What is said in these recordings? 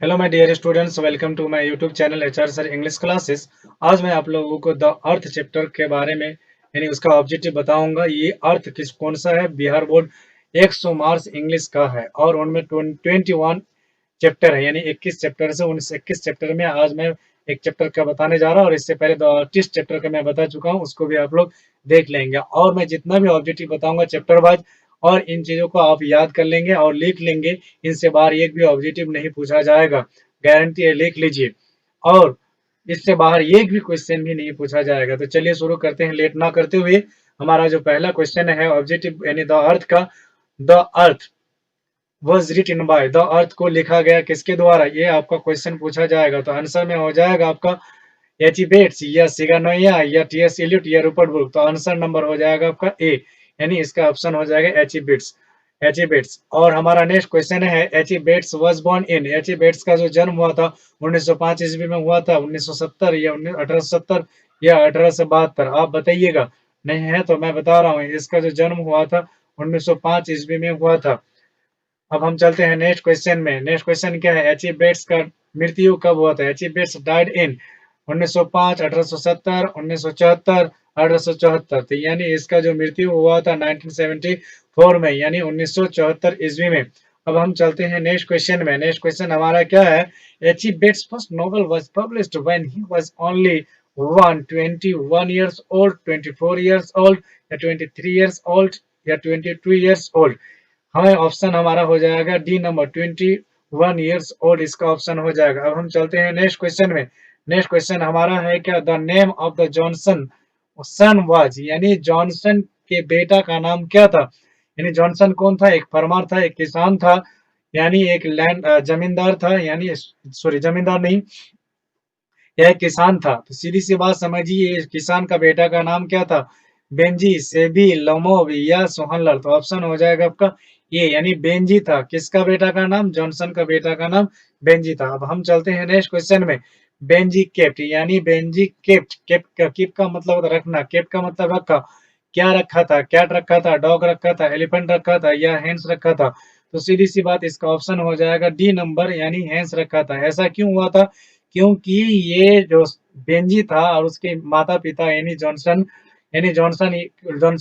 Hello my dear students, welcome to my YouTube channel HR sir English classes. आज मैं आप लोगों को द अर्थ चैप्टर के बारे में यानी उसका ऑब्जेक्टिव बताऊंगा। ये अर्थ कौन सा है। बिहार बोर्ड 100 मार्क्स इंग्लिश का है और उनमें 21 चैप्टर है, यानी 21 चैप्टर से 21 चैप्टर में आज मैं एक चैप्टर का बताने जा रहा हूँ और इससे पहले 30 चैप्टर का मैं बता चुका हूँ, उसको भी आप लोग देख लेंगे। और मैं जितना भी ऑब्जेक्टिव बताऊंगा चैप्टर वाइज, और इन चीजों को आप याद कर लेंगे और लिख लेंगे। इनसे बाहर एक भी ऑब्जेक्टिव नहीं पूछा जाएगा, गारंटी है, लिख लीजिए। और इससे बाहर एक भी क्वेश्चन भी नहीं पूछा जाएगा। तो चलिए शुरू करते हैं लेट ना करते हुए। हमारा जो पहला क्वेश्चन है ऑब्जेक्टिव यानी द अर्थ का, the earth was written by, the earth को लिखा गया किसके द्वारा, ये आपका क्वेश्चन पूछा जाएगा। तो आंसर में हो जाएगा आपका एच बेट्स या सिगानोया या टी एस एलियट या रूपर्ट ब्रूक। तो आंसर नंबर हो जाएगा आपका ए, यानी इसका ऑप्शन हो जाएगा एच बेट्स। H Bates. और हमारा नेक्स्ट क्वेश्चन है H Bates was born in, H Bates का जो जन्म हुआ था 1905 ईस्वी में हुआ था, 1970 या 1870 या 1872, आप बताइएगा। नहीं है तो मैं बता रहा हूँ, इसका जो जन्म हुआ था 1905 ईस्वी में हुआ था। अब हम चलते हैं नेक्स्ट क्वेश्चन में। नेक्स्ट क्वेश्चन क्या है, एच बेट्स का मृत्यु कब हुआ था। H Bates died in 1905, 1870, 1974, 1874। तो यानी इसका जो मृत्यु हुआ था 1974 में, यानी 1974 ईस्वी में। अब हम चलते हैं नेक्स्ट क्वेश्चन में। नेक्स्ट क्वेश्चन हमारा क्या है, H Bates first novel was published when he was only 21 years old, 24 years old या 23 years old या 22 years old। हमें ऑप्शन हमारा हो जाएगा डी नंबर 21 years old, इसका ऑप्शन हो जाएगा। अब हम चलते हैं नेक्स्ट क्वेश्चन में। नेक्स्ट क्वेश्चन हमारा है क्या, the name of the Johnson son was, यानी जॉनसन के बेटा का नाम क्या था। यानी जॉनसन कौन था, एक फार्मर था, एक किसान था, यानी एक लैंड जमींदार था, यानी सॉरी जमींदार नहीं, यह एक किसान था। तो सीधी सी बात समझिए, इस किसान का बेटा का नाम क्या था, बेंजी, सेबी, लमोव या सोहनलाल। तो ऑप्शन हो जाएगा आपका ये, यानी बेंजी था। किसका बेटा का नाम, जॉनसन का बेटा का नाम बेंजी था। अब हम चलते हैं नेक्स्ट क्वेश्चन में। बेंजी केप्ट, यानी बेंजी केप्ट, कीप का मतलब रखना, केप्ट का मतलब रखा। क्या रखा था, कैट रखा था, डॉग रखा था, एलिफेंट रखा था या हैंस रखा था। तो सीधी सी बात इसका ऑप्शन हो जाएगा डी नंबर, यानी हैंस रखा था। ऐसा क्यों हुआ था, क्योंकि ये जो बेंजी था और उसके माता पिता यानी जॉनसन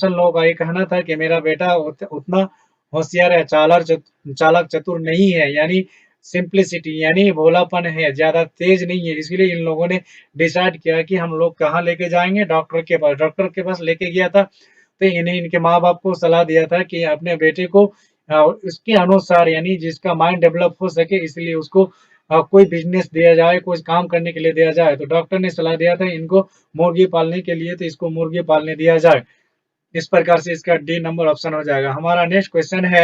लोगों का ये कहना था कि मेरा बेटा उतना होशियार है, चालाक चतुर नहीं है, यानी सिंप्लिसिटी यानी भोलापन है, ज्यादा तेज नहीं है। इसलिए इन लोगों ने डिसाइड किया कि हम लोग कहाँ लेके जाएंगे, डॉक्टर के पास। डॉक्टर के पास लेके गया था तो इन्हें इनके माँ बाप को सलाह दिया था कि अपने बेटे को उसके अनुसार यानी जिसका माइंड डेवलप हो सके, इसलिए उसको कोई बिजनेस दिया जाए, कुछ काम करने के लिए दिया जाए। तो डॉक्टर ने सलाह दिया था इनको मुर्गी पालने के लिए, तो इसको मुर्गी पालने दिया जाए। इस प्रकार से इसका डी नंबर ऑप्शन हो जाएगा। हमारा नेक्स्ट क्वेश्चन है,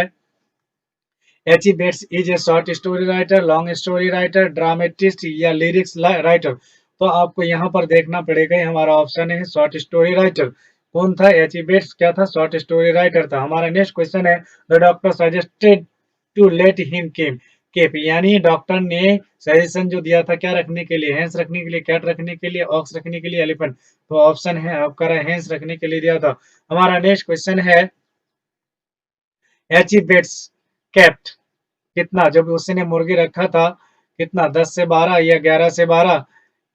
H Bates is a short story writer, long story writer, dramatist या लिरिक्स राइटर। तो आपको यहाँ पर देखना पड़ेगा, हमारा ऑप्शन है शॉर्ट स्टोरी राइटर। कौन था, एच बेट्स क्या था, शॉर्ट स्टोरी राइटर था। हमारा नेक्स्ट क्वेश्चन है, the doctor suggested to let him keep, यानी डॉक्टर ने सजेशन जो दिया था क्या रखने के लिए, हैंस रखने के लिए, कैट रखने के लिए, ऑक्स रखने के लिए, एलिफेंट। तो ऑप्शन है आपका हैंस रखने के लिए दिया था। हमारा नेक्स्ट क्वेश्चन है, एच बेट्स कैप्ट कितना, जब उसने मुर्गी रखा था कितना, 10 से 12 या 11 से 12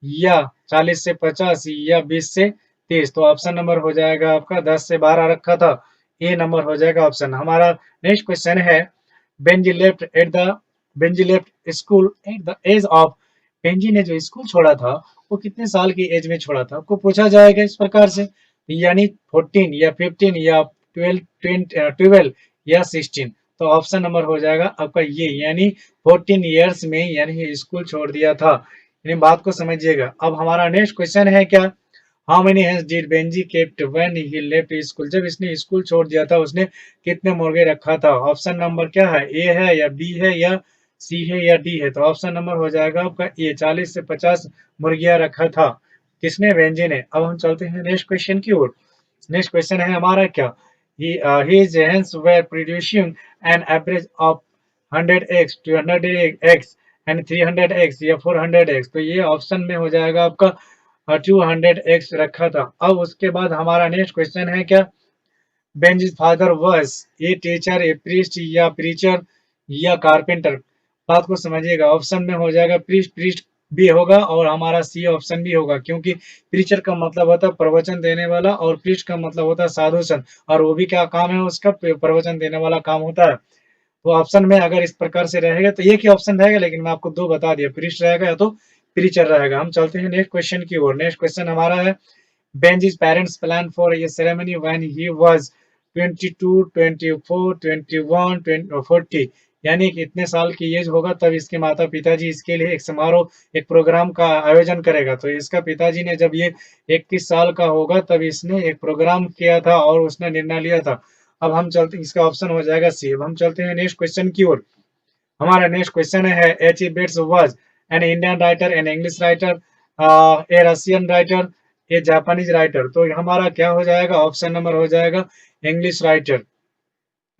या 40 से 50 या 20 से 30। तो ऑप्शन नंबर हो जाएगा आपका 10 से 12 रखा था, ए नंबर हो जाएगा ऑप्शन। हमारा नेक्स्ट क्वेश्चन है, Benji left at the Benji left school at the age of, Benji ने जो स्कूल छोड़ा था वो कितने साल की एज में छोड़ा था, आपको पूछा जाएगा इस प्रकार से। यानी 14 या 15 या 12 या 16। तो ऑप्शन नंबर हो जाएगा आपका ये, यानी 14 ईयर्स में यानी स्कूल छोड़ दिया था। यानी बात को समझिएगा। अब हमारा नेक्स्ट क्वेश्चन है क्या, how many hence did Benji kept when he left school, जब इसने स्कूल छोड़ दिया था उसने कितने मुर्गे रखा था। ऑप्शन नंबर क्या है, ए है या बी है या सी है या डी है। तो ऑप्शन नंबर हो जाएगा आपका ए, 40 से 50 मुर्गियां रखा था। किसने, बेंजी ने। अब हम चलते हैं नेक्स्ट क्वेश्चन की ओर। नेक्स्ट क्वेश्चन है हमारा क्या, his hens were producing an average of 100 eggs, 200 eggs and 300 eggs या 400 eggs। तो ये ऑप्शन में हो जाएगा आपका 200 eggs रखा था। अब उसके बाद हमारा नेक्स्ट क्वेश्चन है क्या, Benji's father was a teacher, a priest या प्रीचर या कारपेंटर। बात को समझिएगा। ऑप्शन में हो जाएगा प्रीस्ट, प्रीस्ट भी होगा और हमारा सी ऑप्शन भी होगा, क्योंकि प्रीचर का मतलब होता है प्रवचन देने वाला और प्रीस्ट का मतलब होता है साधु संत, और वो भी क्या काम है उसका, प्रवचन देने वाला काम होता है। तो ऑप्शन में अगर इस प्रकार से रहेगा तो एक ही ऑप्शन रहेगा, लेकिन मैं आपको दो बता दिया, प्रीस्ट रहेगा या तो प्रीचर रहेगा। हम चलते हैं नेक्स्ट क्वेश्चन की ओर। नेक्स्ट क्वेश्चन हमारा है, Benji's parents planned for a ceremony when he was 22, 24, 21, 20, 40, यानी कि इतने साल की एज होगा तब इसके माता पिताजी इसके लिए एक समारोह, एक प्रोग्राम का आयोजन करेगा। तो इसका पिताजी ने जब ये 21 साल का होगा तब इसने एक प्रोग्राम किया था और उसने निर्णय लिया था। अब हम चलते, इसका ऑप्शन हो जाएगा सी। अब हम चलते हैं नेक्स्ट क्वेश्चन की ओर। हमारा नेक्स्ट क्वेश्चन है, H E Bates was an Indian writer, an English writer, a Russian writer, a Japanese writer. तो हमारा क्या हो जाएगा, ऑप्शन नंबर हो जाएगा इंग्लिश राइटर।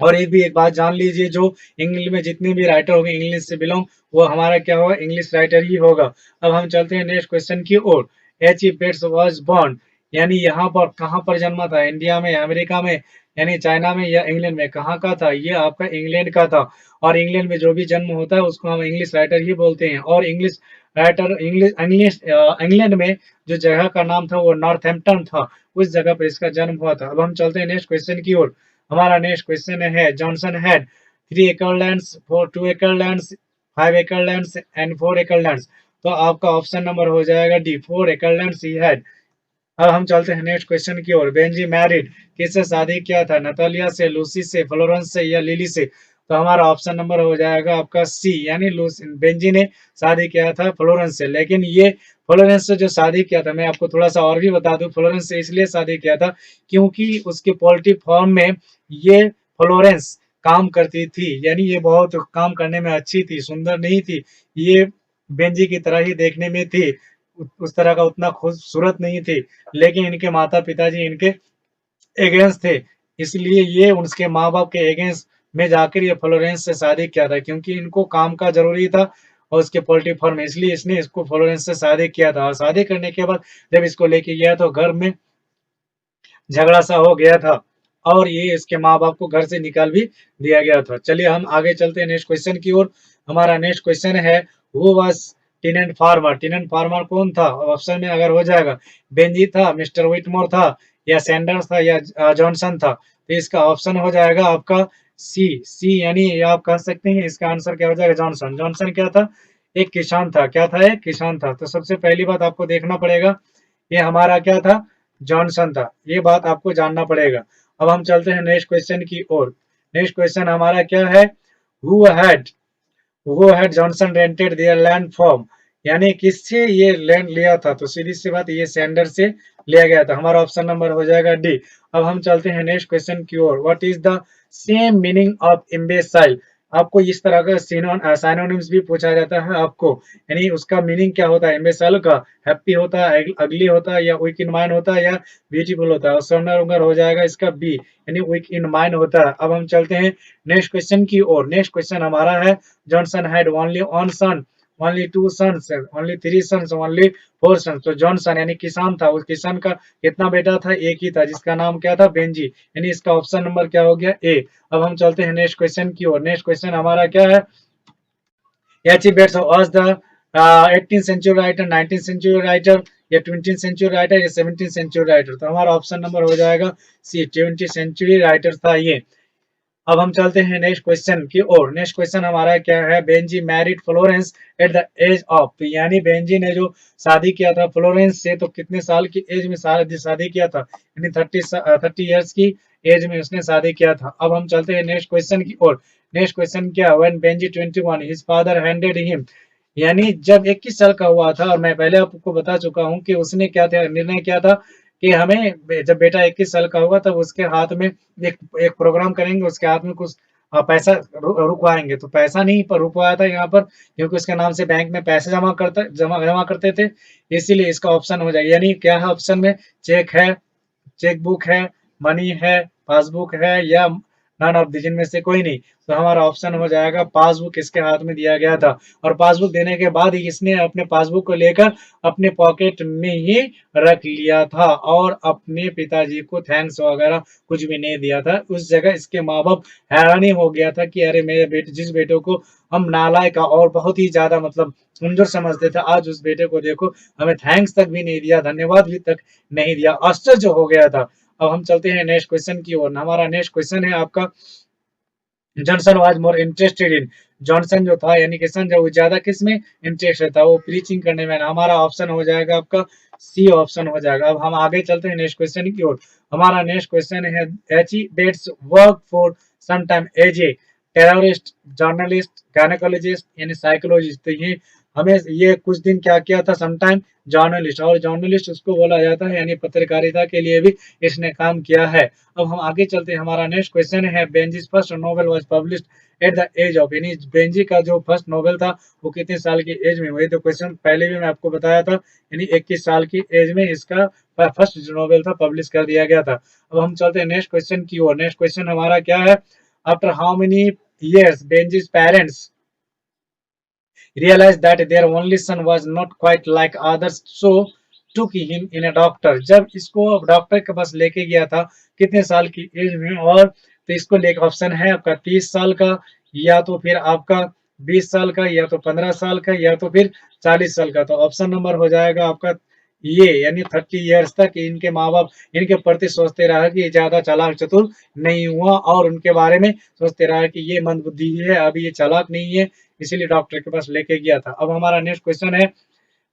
और एक भी एक बात जान लीजिए, जो इंग्लिश में जितने भी राइटर होंगे इंग्लिश से बिलोंग, वो हमारा क्या होगा, इंग्लिश राइटर ही होगा। अब हम चलते हैं नेक्स्ट क्वेश्चन की ओर। H E Bates was born, यानी यहाँ पर कहाँ पर जन्मा था, इंडिया में, अमेरिका में, यानी चाइना में या इंग्लैंड में, कहाँ का था, ये आपका इंग्लैंड का था। और इंग्लैंड में जो भी जन्म होता है उसको हम इंग्लिश राइटर ही बोलते हैं। और English writer, English English England में जो जगह का नाम था वो नॉर्थहैम्पटन था, उस जगह पर इसका जन्म हुआ था। अब हम चलते हैं नेक्स्ट क्वेश्चन की ओर। हमारा नेक्स्ट क्वेश्चन है, जॉनसन हैड 3 एकड़ लैंड्स, 2 एकड़ लैंड्स, 5 एकड़ लैंड्स एंड 4 एकड़ लैंड्स। तो आपका ऑप्शन नंबर हो जाएगा डी, 4 एकड़ लैंड्स ही हैड। अब हम चलते हैं नेक्स्ट क्वेश्चन की ओर। बेंजी मैरिड, किससे शादी किया था, नतालिया से, लूसी से, फ्लोरेंस से या लिली से। तो हमारा ऑप्शन नंबर हो जाएगा आपका सी, यानी बेंजी ने शादी किया था फ्लोरेंस से। लेकिन ये फ्लोरेंस से जो शादी किया था, मैं आपको थोड़ा सा और भी बता दूं, फ्लोरेंस से इसलिए शादी किया था क्योंकि उसके पोल्ट्री फार्म में ये फ्लोरेंस काम करती थी, यानी ये बहुत काम करने में अच्छी थी, सुंदर नहीं थी, ये बेंजी की तरह ही देखने में थी, उस तरह का उतना खूबसूरत नहीं थी। लेकिन इनके माता पिताजी इनके अगेंस्ट थे, इसलिए ये उसके माँ बाप के अगेंस्ट में जाकर ये फ्लोरेंस से शादी किया था, क्योंकि इनको काम का जरूरी था और उसके पोल्ट्री फार्म में, इसलिए इसने इसको फ्लोरेंस से शादी किया था। और शादी करने के बाद जब इसको लेके गया तो घर में झगड़ा सा हो गया था और ये इसके माँ बाप को घर से निकाल भी दिया गया था। चलिए हम आगे चलते हैं नेक्स्ट क्वेश्चन की ओर। हमारा नेक्स्ट क्वेश्चन है, who was tenant farmer, tenant farmer कौन था। ऑप्शन में अगर हो जाएगा, बेंजी था, मिस्टर विटमोर था, या सैंडर्स था, या जॉनसन था। तो इसका ऑप्शन हो जाएगा आपका सी, सी यानी आप कह सकते हैं इसका आंसर क्या हो जाएगा, जॉनसन। जॉनसन क्या था, एक किसान था। क्या था, एक किसान था। तो सबसे पहली बात आपको देखना पड़ेगा, ये हमारा क्या था, जॉनसन था, ये बात आपको जानना पड़ेगा। अब हम चलते हैं नेक्स्ट क्वेश्चन की ओर। नेक्स्ट क्वेश्चन हमारा क्या है, who had who had Johnson rented there land from, यानी किससे ये लैंड लिया था। तो सीधी सी बात, ये सैंडर से लिया गया था। हमारा ऑप्शन नंबर हो जाएगा डी। अब हम चलते हैं नेक्स्ट क्वेश्चन की ओर। What is the same meaning of imbecile, आपको इस तरह का सिनोनिम्स भी पूछा जाता है आपको, यानी उसका मीनिंग क्या होता है इम्बेसाइल का, हैप्पी होता है, अगली होता है, या वीक इन माइंड होता है, या ब्यूटीफुल होता है। और सॉन्डर उंगर हो जाएगा इसका बी, यानी वीक इन माइंड होता है। अब हम चलते हैं नेक्स्ट क्वेश्चन की ओर। नेक्स्ट क्वेश्चन हमारा है, Johnson had only one son, only two sons, only three sons, only four sons. तो जॉनसन यानी किसान था, उस किसान का कितना बेटा था, एक ही था, जिसका नाम क्या था, बेंजी, यानी इसका ऑप्शन नंबर क्या हो गया, ए। अब हम चलते हैं नेक्स्ट क्वेश्चन की ओर। नेक्स्ट क्वेश्चन हमारा क्या है, H E Bates was the 18th century writer, 19th century writer, या 20th सेंचुरी राइटर, या 17th सेंचुरी राइटर। तो हमारा ऑप्शन नंबर हो जाएगा सी, 20th सेंचुरी राइटर था ये। अब हम चलते हैं नेक्स्ट क्वेश्चन की ओर। नेक्स्ट क्वेश्चन हमारा क्या है, Benji married Florence at the age of, यानी बेंजी ने जो शादी किया था फ्लोरेंस से, तो कितने साल की एज में शादी किया था, यानी 30 ईयर्स की एज में उसने शादी किया था। अब हम चलते हैं नेक्स्ट क्वेश्चन की ओर। नेक्स्ट क्वेश्चन क्या, when Benji 21 his father handed him, यानी जब 21 साल का हुआ था, और मैं पहले आपको बता चुका हूं कि उसने क्या था, निर्णय किया था कि हमें जब बेटा 21 साल का होगा तब उसके हाथ में एक प्रोग्राम करेंगे, उसके हाथ में कुछ पैसा रुकवाएंगे। तो पैसा नहीं पर रुकवाया था यहाँ पर, क्योंकि उसके नाम से बैंक में पैसे जमा करते थे, इसीलिए इसका ऑप्शन हो जाएगा। यानी क्या है ऑप्शन में, चेक है, चेक बुक है, मनी है, पासबुक है, या नन ऑफ द, जिनमें से कोई नहीं। तो हमारा ऑप्शन हो जाएगा पासबुक, इसके हाथ में दिया गया था। और पासबुक देने के बाद ही इसने अपने पासबुक को लेकर अपने पॉकेट में ही रख लिया था और अपने पिताजी को थैंक्स वगैरह कुछ भी नहीं दिया था। उस जगह इसके माँ बाप हैरानी हो गया था कि अरे मेरे बेटे, जिस बेटे को हम नालायक और बहुत ही ज्यादा मतलब कमजोर समझते थे, आज उस बेटे को देखो, हमें थैंक्स तक भी नहीं दिया, धन्यवाद भी तक नहीं दिया, आश्चर्य हो गया था। अब हम चलते हैं नेक्स्ट क्वेश्चन की ओर। हमारा नेक्स्ट क्वेश्चन है आपका, Johnson was more interested in, Johnson जो था यानी कि सन, जो ज्यादा किस में इंटरेस्टेड था, वो प्रीचिंग करने में। हमारा ऑप्शन हो जाएगा आपका सी ऑप्शन हो जाएगा। अब हम आगे चलते हैं नेक्स्ट क्वेश्चन की ओर। हमारा नेक्स्ट क्वेश्चन है, H E Dates work for some time as a terrorist, journalist, gynaecologist यानी साइकोलॉजिस्ट। तो ये हमें ये कुछ दिन क्या किया था, समटाइम जर्नलिस्ट, और जर्नलिस्ट उसको बोला जाता है यानी पत्रकारिता के लिए भी इसने काम किया है। अब हम आगे चलते हैं। हमारा नेक्स्ट क्वेश्चन है, Benji's first novel was published at the age of, यानी बेंजी का जो फर्स्ट नोवेल था वो कितने साल की एज में हुई। तो क्वेश्चन पहले भी मैं आपको बताया था, यानी 21 साल की एज में इसका फर्स्ट जो नोवेल था पब्लिश कर दिया गया था। अब हम चलते हैं नेक्स्ट क्वेश्चन की ओर। नेक्स्ट क्वेश्चन हमारा क्या है, after how many years Benji's parents realized that their only son was not quite like others, so took him in a doctor। जब इसको डॉक्टर के पास लेके गया था, कितने साल की एज में, और तो इसको लेकर ऑप्शन है आपका 30 साल का, या तो फिर आपका 20 साल का, या तो 15 साल का, या तो फिर 40 साल का। तो ऑप्शन नंबर हो जाएगा आपका ये, यानी 30 ईयर्स तक इनके माँ बाप इनके प्रति सोचते रहा कि ज्यादा चालाक चतुर नहीं हुआ, और उनके बारे में सोचते रहा कि ये मंदबुद्धि है, अभी ये चालाक नहीं है, इसीलिए डॉक्टर के पास लेके गया था। अब हमारा नेक्स्ट क्वेश्चन है,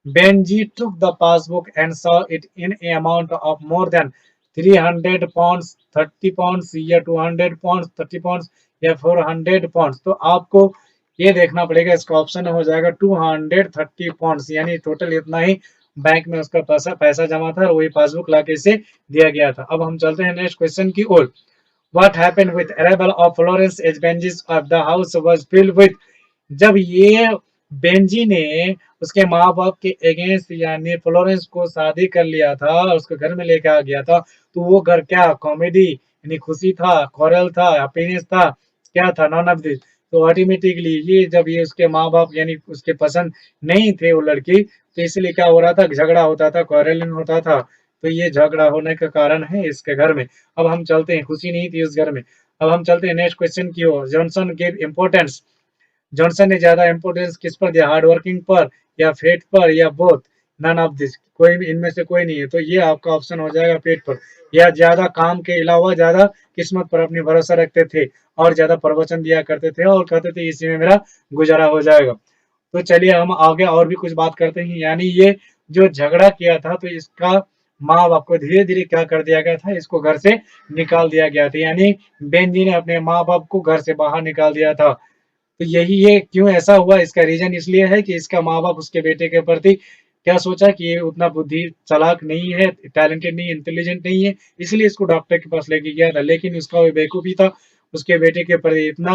Benji took the passbook and saw it in A amount of more than 300 pounds, 30 pounds, या 200 पाउंड्स, 30 पाउंड्स, या 400 पाउंड्स। तो आपको ये देखना पड़ेगा, इसका ऑप्शन हो जाएगा 230 पाउंड्स, यानी टोटल इतना ही बैंक में उसका पैसा पैसा जमा था और वही पासबुक लाके इसे दिया गया था। अब हम चलते हैं नेक्स्ट क्वेश्चन की ओर। What happened with arrival of Florence as Benji's of the house was filled with, जब ये बेंजी ने उसके माँ बाप के अगेंस्ट यानी फ्लोरेंस को शादी कर लिया था, उसको घर में लेकर आ गया था, तो वो घर क्या कॉमेडी यानी खुशी था, कॉरल था, हैप्पीनेस था, क्या था, नॉन ऑफ दिस। तो ऑटोमेटिकली ये जब ये उसके माँ बाप यानी उसके पसंद नहीं थे वो लड़की, तो इसलिए क्या हो रहा था, झगड़ा होता था, क्वारलिंग होता था। तो ये झगड़ा होने का कारण है इसके घर में। अब हम चलते हैं, खुशी नहीं थी उस घर में। अब हम चलते हैं नेक्स्ट क्वेश्चन की ओर। जॉनसन गेव इंपोर्टेंस, जॉनसन ने ज्यादा इंपोर्टेंस किस पर दिया, हार्ड वर्किंग पर, या फेट पर, या बोथ, नन ऑफ दिस, कोई भी इनमें से कोई नहीं है। तो ये आपका ऑप्शन हो जाएगा फेट पर, या ज्यादा काम के अलावा ज्यादा किस्मत पर अपनी भरोसा रखते थे, और ज्यादा प्रवचन दिया करते थे, और कहते थे इसी में मेरा गुजारा हो जाएगा। तो चलिए हम आगे और भी कुछ बात करते हैं। यानी ये जो झगड़ा किया था, तो इसका माँ बाप को धीरे धीरे क्या कर दिया गया था, इसको घर से निकाल दिया गया था, यानी बेंजी ने अपने माँ बाप को घर से बाहर निकाल दिया था। तो यही ये क्यों ऐसा हुआ, इसका रीजन इसलिए है कि इसका माँ बाप उसके बेटे के प्रति क्या सोचा कि ये उतना बुद्धि चालाक नहीं है, टैलेंटेड नहीं है, इंटेलिजेंट नहीं है, इसलिए इसको डॉक्टर के पास लेके गया था। लेकिन उसका वो बेवकूफी था, उसके बेटे के प्रति इतना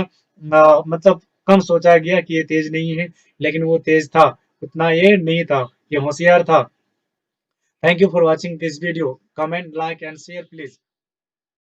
मतलब कम सोचा गया कि ये तेज नहीं है, लेकिन वो तेज था, उतना ये नहीं था, ये होशियार था। Thank you for watching this video, comment, like and share please.